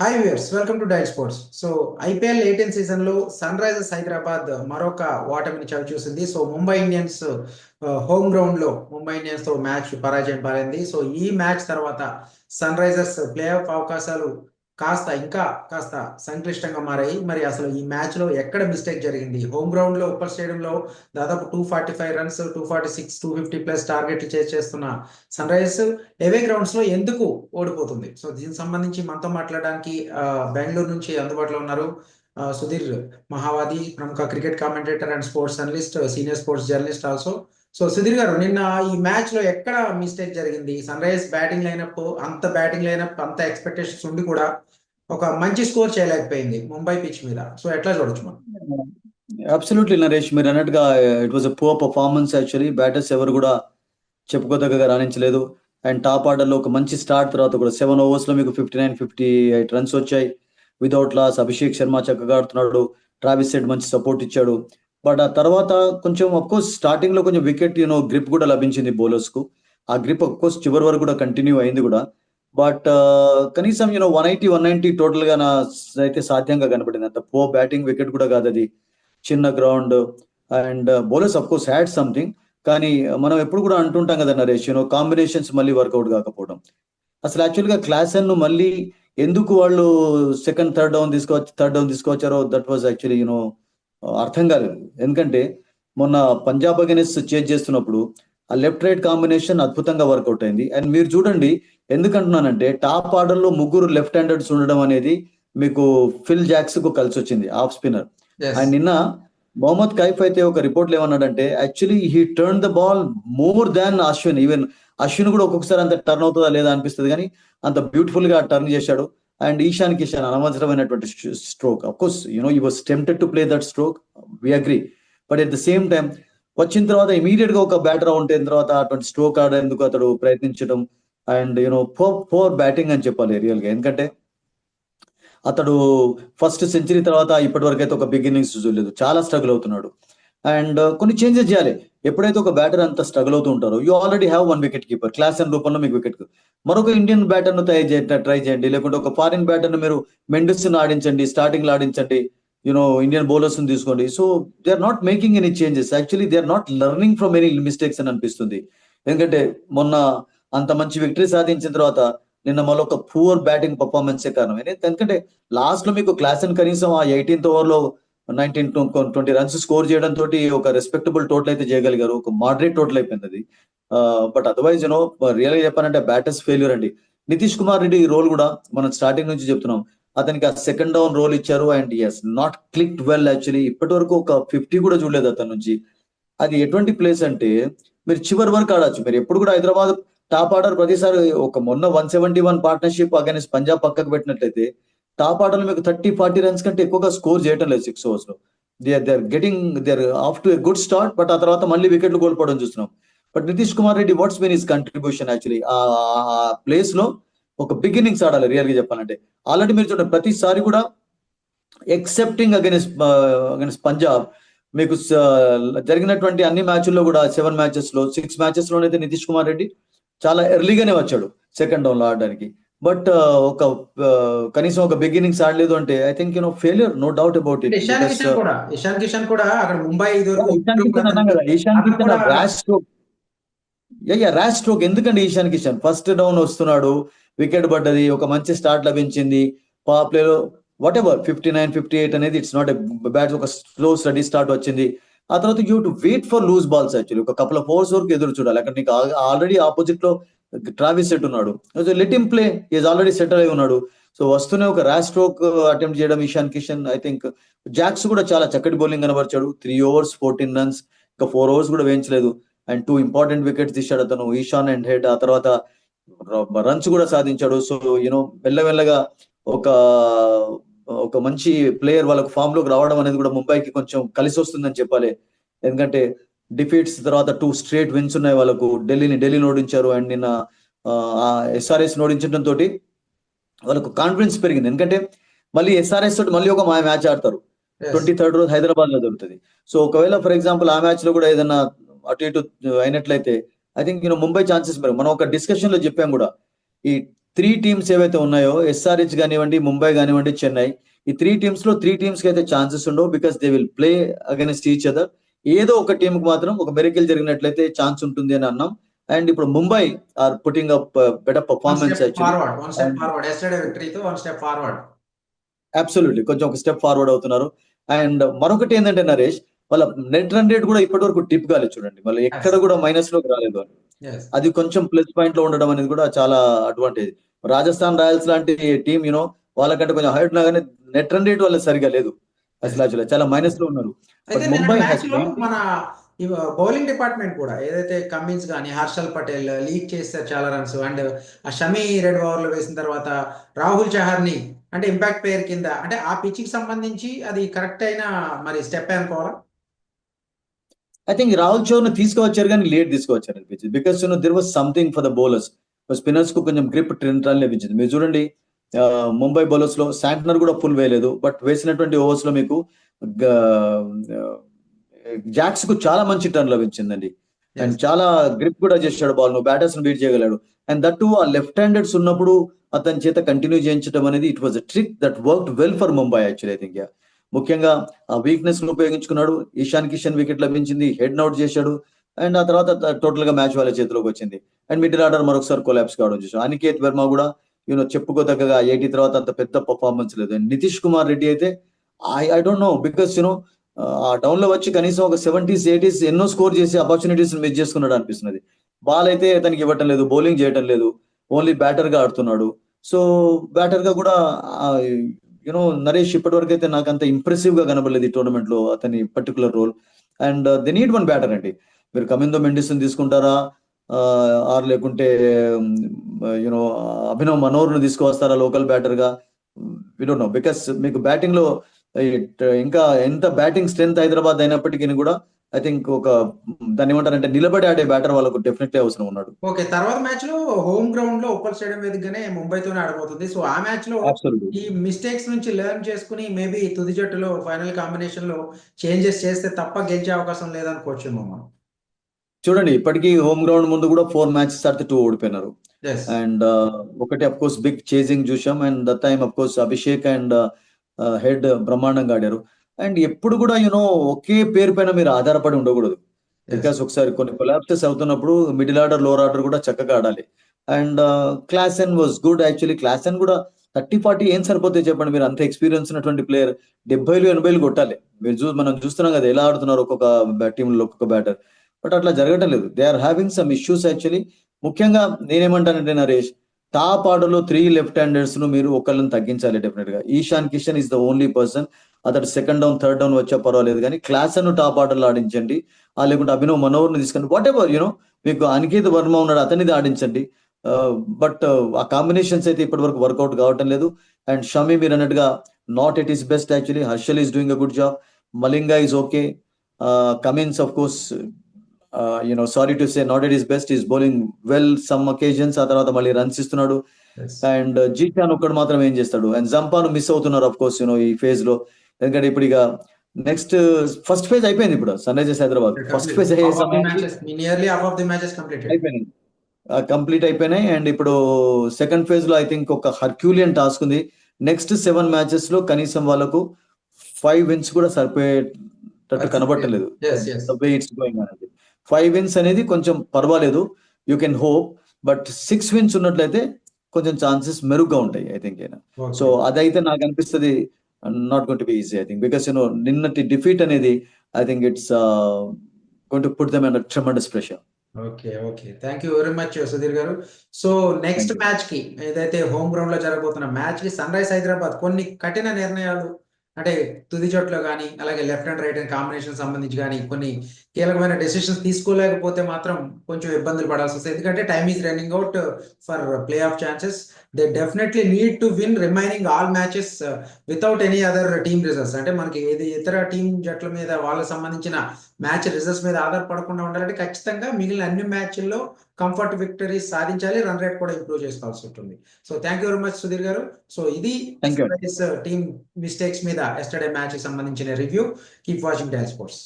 Hi viewers, welcome to dial sports. So IPL 18 season లో sun Risers Hyderabad మరొక ఓటమిని చవి చూసింది. So Mumbai Indians home ground లో ముంబై ఇండియన్స్ తో మ్యాచ్ పరాజయం పాలైంది. సో ఈ మ్యాచ్ తర్వాత సన్ రైజర్స్ ప్లే ఆఫ్ అవకాశాలు ఇంకా కాస్త సంక్లిష్టంగా మారాయి. మరి అసలు ఈ మ్యాచ్ లో ఎక్కడ మిస్టేక్ జరిగింది? హోమ్ గ్రౌండ్ లో ఉప్పర్ స్టేడియంలో దాదాపు 245 రన్స్, 246, 250+ టార్గెట్లు చేస్తున్న సన్ రైజర్స్ అవే గ్రౌండ్స్ లో ఎందుకు ఓడిపోతుంది? సో దీనికి సంబంధించి మనతో మాట్లాడడానికి బెంగళూరు నుంచి అందుబాటులో ఉన్నారు సుధీర్ మహావాది, ప్రముఖ cricket commentator and sports analyst, senior sports journalist also. So Sudheer గారు, నిన్న ఈ మ్యాచ్ లో ఎక్కడ మిస్టేక్ జరిగింది? సన్ రైజర్స్ బ్యాటింగ్ లైనప్ అంత ఎక్స్పెక్టేషన్స్ ఉండి కూడా ఒక మంచి స్కోర్ చేయలేకపోయింది ముంబై పిచ్ మీద. సో ఎట్లా చూడొచ్చు మనం? అబ్సల్యూట్లీ నరేష్, మీరు అన్నట్టుగా it was a poor performance. Actually batters ఎవరు కూడా చెప్పుకోదగ్గగా రాణించలేదు. అండ్ టాప్ ఆర్డర్లో ఒక మంచి స్టార్ట్ తర్వాత కూడా 7 ఓవర్స్లో మీకు 59-58 రన్స్ వచ్చాయి వితౌట్ లాస్. అభిషేక్ శర్మ చక్కగా ఆడుతున్నాడు, ట్రావిస్ హెడ్ మంచి సపోర్ట్ ఇచ్చాడు. బట్ ఆ తర్వాత కొంచెం అఫ్కోర్స్ స్టార్టింగ్ లో కొంచెం వికెట్ గ్రిప్ కూడా లభించింది బౌలర్స్ కు. ఆ గ్రిప్ అఫ్కోర్స్ చివరి వరకు కూడా కంటిన్యూ అయింది కూడా. బట్ కనీసం 180-190 టోటల్ గా అయితే సాధ్యంగా కనపడింది. అంత పో బ్యాటింగ్ వికెట్ కూడా కాదు అది, చిన్న ground. And bowlers of course had something. కానీ మనం ఎప్పుడు కూడా అంటుంటాం కదా నరేష్, కాంబినేషన్స్ మళ్ళీ వర్కౌట్ కాకపోవడం. అసలు యాక్చువల్గా క్లాసన్ ను మళ్ళీ ఎందుకు వాళ్ళు థర్డ్ డౌన్ తీసుకొచ్చారో దట్ వాజ్ యాక్చువల్లీ అర్థం కాలేదు. ఎందుకంటే మొన్న పంజాబ్ అగైన్స్ చేజ్ చేస్తున్నప్పుడు ఆ లెఫ్ట్ రైట్ కాంబినేషన్ అద్భుతంగా వర్కౌట్ అయింది. అండ్ మీరు చూడండి, ఎందుకంటున్నానంటే టాప్ ఆర్డర్ లో ముగ్గురు లెఫ్ట్ హ్యాండర్స్ ఉండడం అనేది మీకు ఫిల్ జాక్స్ కు కలిసి వచ్చింది, ఆఫ్ స్పిన్నర్. అండ్ నిన్న మొహమ్మద్ కైఫ్ అయితే ఒక రిపోర్ట్లో ఏమన్నాడంటే actually he turn the ball more than Ashwin. Even Ashwin కూడా ఒక్కొక్కసారి అంత టర్న్ అవుతుందా లేదా అనిపిస్తుంది, కానీ అంత బ్యూటిఫుల్ గా టర్న్ చేశాడు. అండ్ ఈశాన్ కిషన్ అనవసరమైనటువంటి stroke. Of course he was tempted to play that stroke, we agree. But at the same time వచ్చిన తర్వాత ఇమీడియట్ గా ఒక బ్యాటర్ అవుట్ అయిన తర్వాత అటువంటి స్ట్రోక్ ఆడేందుకు అతడు ప్రయత్నించడం అండ్ పోర్ బ్యాటింగ్ అని చెప్పాలి రియల్ గా. ఎందుకంటే అతడు ఫస్ట్ సెంచరీ తర్వాత ఇప్పటి వరకు అయితే ఒక బిగ్ ఇన్నింగ్స్ చూడలేదు, చాలా స్ట్రగుల్ అవుతున్నాడు. అండ్ కొన్ని చేంజెస్ చేయాలి. ఎప్పుడైతే ఒక బ్యాటర్ అంత స్ట్రగుల్ అవుతూ ఉంటారో, you already have 1 wicket keeper, class and రూపంలో మీకు వికెట్, మరొక ఇండియన్ బ్యాటర్ ను ట్రై చేయండి. లేకుంటే ఒక ఫారిన్ బ్యాటర్ ను మీరు మెండిస్ ఆడించండి, స్టార్టింగ్ లో ఆడించండి, ఇండియన్ బౌలర్స్ తీసుకోండి. So they are not making any changes. Actually they are not learning from any mistakes అని అనిపిస్తుంది. ఎందుకంటే మొన్న అంత మంచి విక్టరీ సాధించిన తర్వాత నిన్న మళ్ళీ ఒక పూర్ బ్యాటింగ్ పర్ఫార్మెన్సే కారణం. ఎందుకంటే లాస్ట్ లో మీకు క్లాసన్ కనీసం ఆ 18th ఓవర్లో 19-20 రన్స్ స్కోర్ చేయడం తోటి ఒక రెస్పెక్టబుల్ టోటల్ అయితే చేయగలిగారు, ఒక మోడరేట్ టోటల్ అయిపోయింది అది. బట్ అదర్వైజ్ రియల్ గా చెప్పాలంటే బ్యాటర్స్ ఫెయిల్యూర్ అండి. నితీష్ కుమార్ రెడ్డి రోల్ కూడా మనం స్టార్టింగ్ నుంచి చెప్తున్నాం, అతనికి ఆ సెకండ్ డౌన్ రోల్ ఇచ్చారు and is not clicked well. Actually ఇప్పటి వరకు ఒక 50 కూడా చూడలేదు అతని నుంచి. అది ఎటువంటి ప్లేస్ అంటే మీరు చివరి వరకు ఆడచ్చు. మీరు ఎప్పుడు కూడా హైదరాబాద్ టాప్ ఆర్డర్ ప్రతిసారి ఒక మొన్న 171 పార్ట్నర్షిప్ అగైన్స్ పంజాబ్ పక్కకు పెట్టినట్లయితే టాప్ ఆర్డర్ మీకు 30-40 రన్స్ కంటే ఎక్కువగా స్కోర్ చేయడం లేదు 6 ఓవర్స్ లో. They are off to a good start, but ఆ తర్వాత మళ్ళీ వికెట్లు కోల్పోవడం చూస్తున్నాం. But Nitish Kumar Reddy what's been his contribution actually ఆ ప్లేస్ లో ఒక బిగ్ ఇన్నింగ్స్ ఆడాలి రియల్ గా చెప్పాలంటే. ఆల్రెడీ మీరు చూడండి ప్రతిసారి కూడా ఎక్సెప్టింగ్ అగైన్స్ పంజాబ్ మీకు జరిగినటువంటి అన్ని మ్యాచ్ల్లో కూడా 7 మ్యాచెస్ లో 6 మ్యాచెస్ లోనైతే నితీష్ కుమార్ రెడ్డి చాలా ఎర్లీగానే వచ్చాడు సెకండ్ డౌన్ లో ఆడడానికి. బట్ కనీసం ఒక బిగ్ ఇన్నింగ్స్ ఆడలేదు అంటే I think failure, no doubt about it. Ishan Kishan కూడా అక్కడ ముంబై ఈశాన్ కిషన్ ర్యాష్ స్ట్రోక్. ఎందుకండి ఈశాన్ కిషన్ ఫస్ట్ డౌన్ వస్తున్నాడు, వికెట్ పడ్డది, ఒక మంచి స్టార్ట్ లభించింది, పవర్ ప్లేలో వాట్ ఎవర్ 59-58 అనేది ఇట్స్ నాట్ ఎ బ్యాడ్, ఒక స్లో స్టడీ స్టార్ట్ వచ్చింది. ఆ తర్వాత you to wait for loose balls. Actually ఒక కపుల్ ఆఫ్ ఓవర్స్ వరకు ఎదురు చూడాలి. అక్కడ నీకు ఆల్రెడీ ఆపోజిట్ లో ట్రావిస్ సెట్ ఉన్నాడు, let him play, is already settle అయి ఉన్నాడు. సో వస్తూనే ఒక ర్యాష్ స్ట్రోక్ అటెంప్ట్ చేయడం Ishan Kishan. I think Jacks కూడా చాలా చక్కటి బౌలింగ్ కనబరిచాడు, 3 overs 14 runs, ఇంకా 4 overs కూడా వేయించలేదు. అండ్ 2 important వికెట్స్ తీశాడు అతను, ఈశాన్ అండ్ హెడ్. ఆ తర్వాత రన్స్ కూడా సాధించాడు. సో మెల్లమెల్లగా ఒక ఒక మంచి ప్లేయర్ వాళ్ళకు ఫామ్ లోకి రావడం అనేది కూడా ముంబైకి కొంచెం కలిసి వస్తుందని చెప్పాలి. ఎందుకంటే డిఫీట్స్ తర్వాత 2 straight విన్స్ ఉన్నాయి వాళ్ళకు. ఢిల్లీని ఓడించారు అండ్ నిన్న SRS ఓడించడం తోటి వాళ్ళకు కాన్ఫిడెన్స్ పెరిగింది. ఎందుకంటే మళ్ళీ SRS తోటి మళ్ళీ ఒక మ్యాచ్ ఆడతారు 23rd రోజు హైదరాబాద్ లో జరుగుతుంది. సో ఒకవేళ ఫర్ ఎగ్జాంపుల్ ఆ మ్యాచ్ లో కూడా ఏదైనా అటు ఇటు అయినట్లయితే ఐ థింక్ ముంబై ఛాన్సెస్ మరి మనం ఒక డిస్కషన్ లో చెప్పాం కూడా, ఈ 3 టీమ్స్ ఏవైతే ఉన్నాయో ఎస్ఆర్హెచ్ కానివ్వండి, ముంబై కానివ్వండి, చెన్నై, ఈ 3 టీమ్స్ లో 3 టీమ్స్ కి అయితే ఛాన్సెస్ ఉండవు. Because they will play against each other. ఏదో ఒక టీం కి మాత్రం ఒక మెరికల్ జరిగినట్లయితే ఛాన్స్ ఉంటుంది అని అన్నాం. అండ్ ఇప్పుడు Mumbai are putting up better performance actually. One step forward yesterday విక్టరీతో వన్ స్టెప్ ఫార్వర్డ్. అబ్సల్యూట్లీ కొంచెం ఒక స్టెప్ ఫార్వర్డ్ అవుతున్నారు. అండ్ మరొకటి ఏంటంటే నరేష్, వాళ్ళ నెట్ రన్ రేట్ కూడా ఇప్పటి వరకు టిప్ కాలేదు చూడండి. వాళ్ళు ఎక్కడ కూడా మైనస్ లోకి రాలేదు వాళ్ళు. అది కొంచెం ప్లస్ పాయింట్ లో ఉండడం అనేది కూడా చాలా అడ్వాంటేజ్. రాజస్థాన్ రాయల్స్ లాంటి టీం వాళ్ళకంటే కొంచెం హైట్ ఉన్నా కానీ నెట్ రన్ రేట్ వాళ్ళకి సరిగా లేదు. అసలు యాక్చువల్లీ చాలా మైనస్ లో ఉన్నారు. అయితే బట్ నిన్న ముంబై మ్యాచ్ హ్యాస్ లో మన బౌలింగ్ డిపార్ట్మెంట్ కూడా ఏదైతే కమిన్స్ కానీ హర్షల్ పటేల్ లీడ్ చేస్తారు చాలా రన్స్, అండ్ ఆ షమీ 2 ఓవర్లు వేసిన తర్వాత రాహుల్ చహర్ని అంటే ఇంపాక్ట్ ప్లేయర్ కింద, అంటే ఆ పిచ్ కి సంబంధించి అది కరెక్ట్ అయిన మరి స్టెప్ అనుకోవాలా? ఐ థింక్ రాహుల్ చౌర్ని తీసుకువచ్చారు కానీ లేట్ తీసుకువచ్చారు అనిపించింది. Because there was something for the bowlers. Spinners కు కొంచెం గ్రిప్ ట్రెండ్ రన్ లభించింది. మీరు చూడండి ముంబై బౌలర్స్ లో శాంట్నర్ కూడా ఫుల్ వేయలేదు. బట్ వేసినటువంటి ఓవర్స్ లో మీకు జాక్స్ కు చాలా మంచి టర్న్ లభించిందండి. అండ్ చాలా గ్రిప్ కూడా చేశాడు బాల్. నువ్వు బ్యాటర్స్ ను బీట్ చేయగలడు. అండ్ దట్ ఆ లెఫ్ట్ హ్యాండెడ్స్ ఉన్నప్పుడు అతని చేత కంటిన్యూ చేయించడం అనేది it was a trick that worked well for Mumbai actually. I think ముఖ్యంగా ఆ వీక్నెస్ ను ఉపయోగించుకున్నాడు. ఇషాన్ కిషన్ వికెట్ లభించింది, హెడ్ అవుట్ చేశాడు. అండ్ ఆ తర్వాత టోటల్ గా మ్యాచ్ వాళ్ళ చేతిలోకి వచ్చింది. అండ్ మిడిల్ ఆర్డర్ మరొకసారి కొలాప్స్ కావడం చూసాం. అనికేత్ వర్మ కూడా చెప్పుకోదగ్గగా 80 తర్వాత అంత పెద్ద పర్ఫార్మెన్స్ లేదు. అండ్ నితీష్ కుమార్ రెడ్డి అయితే ఐ డోంట్ నో బికాస్ ఆ డౌన్ లో వచ్చి కనీసం ఒక 70s 80s ఎన్నో స్కోర్ చేసి ఆపర్చునిటీస్ మిస్ చేసుకున్నాడు అనిపిస్తున్నది. బాల్ అయితే అతనికి ఇవ్వటం లేదు, బౌలింగ్ చేయటం లేదు, ఓన్లీ బ్యాటర్ గా ఆడుతున్నాడు. సో బ్యాటర్ గా కూడా నరేష్ ఇప్పటి వరకు అయితే నాకు అంత ఇంప్రెసివ్ గా కనబడలేదు ఈ టోర్నమెంట్ లో అతని particular role. And they need one batter అండి. మీరు కమిందో మెండిస్ తీసుకుంటారా, ఆర్ లేకుంటే యూనో అభినవ్ మనోహర్ ను తీసుకువస్తారా లోకల్ బ్యాటర్ గా? We don't know. బికాస్ మీకు బ్యాటింగ్ లో ఇంకా ఎంత బ్యాటింగ్ స్ట్రెంత్ హైదరాబాద్ అయినప్పటికీ కూడా ఐ థింక్ దాన్ని ఏమంటారంటే నిలబడి ఆడే బ్యాటర్ వాళ్ళకు డెఫినెట్లీ అవసరం ఉన్నాడు. ఓకే, తర్వాత మ్యాచ్ లో హోమ్ గ్రౌండ్ లో ఉప్పల్ స్టేడియం వేదికగానే ముంబైతోనే ఆడబోతుంది. సో ఆ మ్యాచ్ లో ఈ మిస్టేక్స్ నుంచి లెర్న్ చేసుకుని మేబీ తుది జట్టులో ఫైనల్ కాంబినేషన్ లో చేంజెస్ చేస్తే తప్ప గెలిచే అవకాశం లేదనుకోవచ్చు మనం. చూడండి ఇప్పటికీ హోమ్ గ్రౌండ్ ముందు కూడా 4 మ్యాచెస్ ఆడితే 2 ఓడిపోయినారు. అండ్ ఒకటి అఫ్ కోర్స్ బిగ్ చేజింగ్ చూసాం. And that time of course Abhishek and head బ్రహ్మాండంగా ఆడారు. అండ్ ఎప్పుడు కూడా ఒకే పేరు పైన మీరు ఆధారపడి ఉండకూడదు. బికాస్ ఒకసారి కొన్ని కొలాప్సెస్ అవుతున్నప్పుడు మిడిల్ ఆర్డర్ లోవర్ ఆర్డర్ కూడా చక్కగా ఆడాలి. And Klaasen was good actually. Klaasen కూడా 30-40 ఏం సరిపోతాయి చెప్పండి. మీరు అంత ఎక్స్పీరియన్స్ ఉన్నటువంటి ప్లేయర్ 70-80 కొట్టాలి. మనం చూస్తున్నాం కదా ఎలా ఆడుతున్నారు ఒక్కొక్క టీంలో ఒక్కొక్క బ్యాటర్. బట్ అట్లా జరగటం లేదు. They are having some issues actually. ముఖ్యంగా నేనేమంటానంటే నరేష్, టాప్ ఆర్డర్ లో 3 లెఫ్ట్ హ్యాండర్స్ ను మీరు ఒకళ్ళని తగ్గించాలి డెఫినెట్ గా. Ishan Kishan is the only person. అతడు సెకండ్ డౌన్ థర్డ్ డౌన్ వచ్చా పర్వాలేదు కానీ క్లాస్ ను టాప్ ఆర్డర్ లో ఆడించండి. లేకుంటే అభినవ్ మనోహర్ ను తీసుకుని వాట్ ఎవర్ మీకు అనికేత్ వర్మ ఉన్నాడు, అతనిది ఆడించండి. బట్ ఆ కాంబినేషన్స్ అయితే ఇప్పటి వరకు వర్కౌట్ కావటం లేదు. అండ్ షమీ మీరు అన్నట్టుగా not at is best actually. Harshal is doing a good job. Malinga is okay. Cummins of course sorry to say not at is best. Is bowling well some occasions. ఆ తర్వాత మళ్ళీ రన్స్ ఇస్తున్నాడు. అండ్ జీషాన్ ఒక్కడు మాత్రం ఏం చేస్తాడు. అండ్ జంపాను మిస్ అవుతున్నారు ఆఫ్ కోర్స్ ఈ ఫేజ్ లో. ఎందుకంటే ఇప్పుడు ఇక నెక్స్ట్ ఫస్ట్ ఫేజ్ అయిపోయింది. ఇప్పుడు Sunrisers Hyderabad first phase అయ్యే సమయానికి అయిపోయింది, కంప్లీట్ అయిపోయినాయి. అండ్ ఇప్పుడు సెకండ్ ఫేజ్ లో ఐ థింక్ ఒక హర్క్యూలియన్ టాస్క్ ఉంది. నెక్స్ట్ 7 మ్యాచెస్ లో కనీసం వాళ్ళకు 5 విన్స్ కూడా సరిపోయేటట్టు కనబట్టలేదు. 5 విన్స్ అనేది కొంచెం పర్వాలేదు, you can hope. But 6 wins ఉన్నట్లయితే కొంచెం ఛాన్సెస్ మెరుగ్గా ఉంటాయి ఐ థింక్. సో అదైతే నాకు అనిపిస్తుంది not going to be easy I think. Because నిన్నటి డిఫీట్ అనేది I think it's going to put them under tremendous pressure. Okay, thank you very much Sudheer గారు. సో నెక్స్ట్ మ్యాచ్ కి ఏదైతే హోమ్ గ్రౌండ్ లో జరగబోతున్న మ్యాచ్ కి సన్ రైజ్ హైదరాబాద్ కొన్ని కఠిన నిర్ణయాలు, అంటే తుది జట్లో కానీ అలాగే left and right and combination సంబంధించి కానీ కొన్ని కీలకమైన డెసిషన్స్ తీసుకోలేకపోతే మాత్రం కొంచెం ఇబ్బందులు పడాల్సి వస్తుంది. ఎందుకంటే time is running out for play of chances. They definitely need to win remaining all matches without any other team results. అంటే మనకి ఏది ఇతర టీం జట్ల మీద వాళ్ళకి సంబంధించిన మ్యాచ్ రిజల్ట్స్ మీద ఆధారపడకుండా ఉండాలంటే ఖచ్చితంగా మిగిలిన అన్ని మ్యాచ్ల్లో కంఫర్ట్ విక్టరీస్ సాధించాలి, రన్ రేట్ కూడా ఇంప్రూవ్ చేసుకోవాల్సి ఉంటుంది. So thank you very much Sudheer గారు. సో ఇది టీమ్ మిస్టేక్స్ మీద ఎస్టర్డే మ్యాచ్ కి సంబంధించిన review. Keep watching Tile sports.